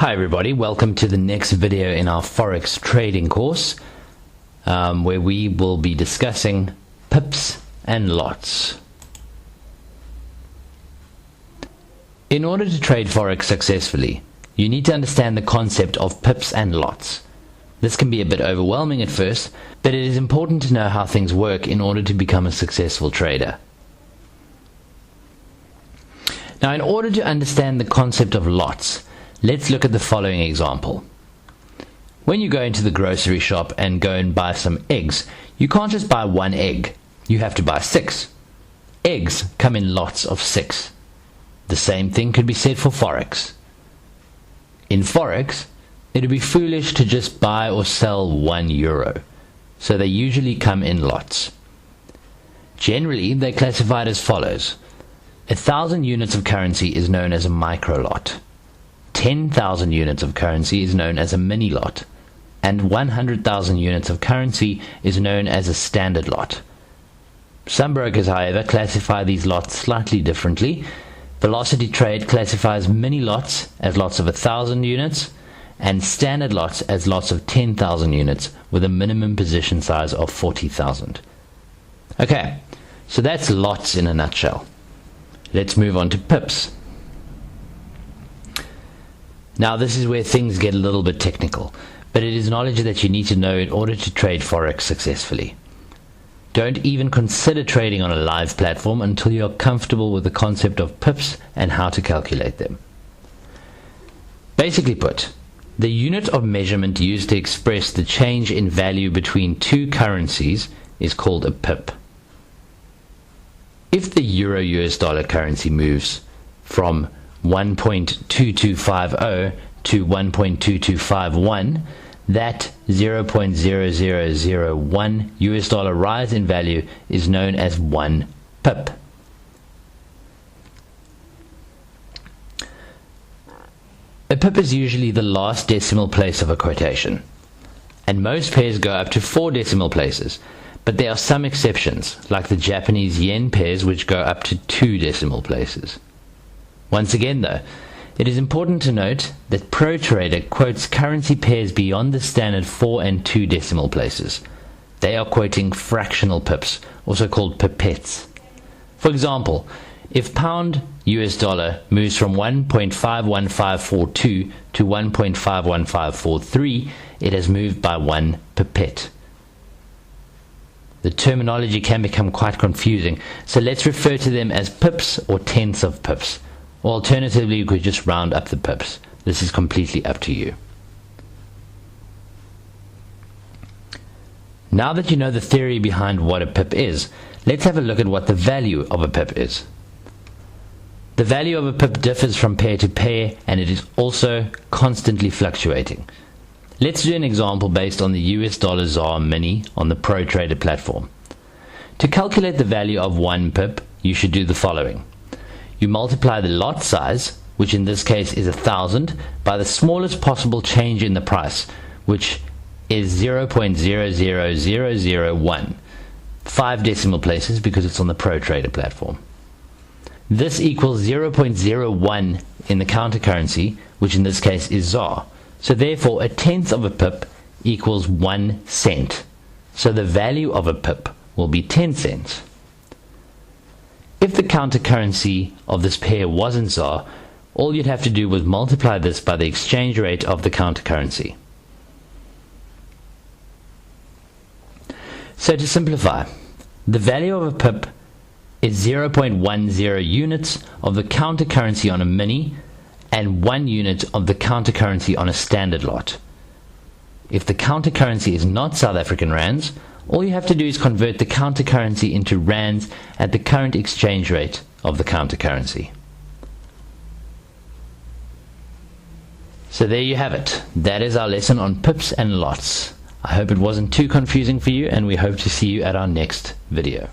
Hi everybody, welcome to the next video in our Forex trading course where we will be discussing pips and lots. In order to trade Forex successfully, you need to understand the concept of pips and lots. This can be a bit overwhelming at first, but it is important to know how things work in order to become a successful trader. Now, in order to understand the concept of lots, let's look at the following example. When you go into the grocery shop and go and buy some eggs, you can't just buy one egg. You have to buy 6. Eggs come in lots of 6. The same thing could be said for Forex. In Forex, it would be foolish to just buy or sell €1, so they usually come in lots. Generally, they're classified as follows. 1,000 units of currency is known as a micro lot. 10,000 units of currency is known as a mini lot, and 100,000 units of currency is known as a standard lot. Some brokers, however, classify these lots slightly differently. Velocity Trade classifies mini lots as lots of 1,000 units and standard lots as lots of 10,000 units with a minimum position size of 40,000. Okay, so that's lots in a nutshell. Let's move on to pips. Now, this is where things get a little bit technical, but it is knowledge that you need to know in order to trade Forex successfully. Don't even consider trading on a live platform until you are comfortable with the concept of pips and how to calculate them. Basically put, the unit of measurement used to express the change in value between two currencies is called a pip. If the euro-US dollar currency moves from 1.2250 to 1.2251, that 0.0001 US dollar rise in value is known as 1 pip. A pip is usually the last decimal place of a quotation, and most pairs go up to 4 decimal places, but there are some exceptions, like the Japanese yen pairs, which go up to 2 decimal places. Once again though, it is important to note that ProTrader quotes currency pairs beyond the standard 4 and 2 decimal places. They are quoting fractional pips, also called pipettes. For example, if pound US dollar moves from 1.51542 to 1.51543, it has moved by 1 pipette. The terminology can become quite confusing, so let's refer to them as pips or tenths of pips. Or alternatively, you could just round up the pips. This is completely up to you. Now that you know the theory behind what a pip is, let's have a look at what the value of a pip is. The value of a pip differs from pair to pair, and it is also constantly fluctuating. Let's do an example based on the US dollar ZAR Mini on the ProTrader platform. To calculate the value of 1 pip, you should do the following. You multiply the lot size, which in this case is 1,000, by the smallest possible change in the price, which is 0.00001, 5 decimal places because it's on the ProTrader platform. This equals 0.01 in the counter currency, which in this case is ZAR. So therefore, a tenth of a pip equals 1 cent. So the value of a pip will be 10 cents. If the counter currency of this pair wasn't ZAR, all you'd have to do was multiply this by the exchange rate of the counter currency. So to simplify, the value of a pip is 0.10 units of the counter currency on a mini and 1 unit of the counter currency on a standard lot. If the counter currency is not South African rands, all you have to do is convert the counter currency into rands at the current exchange rate of the counter currency. So there you have it. That is our lesson on pips and lots. I hope it wasn't too confusing for you, and we hope to see you at our next video.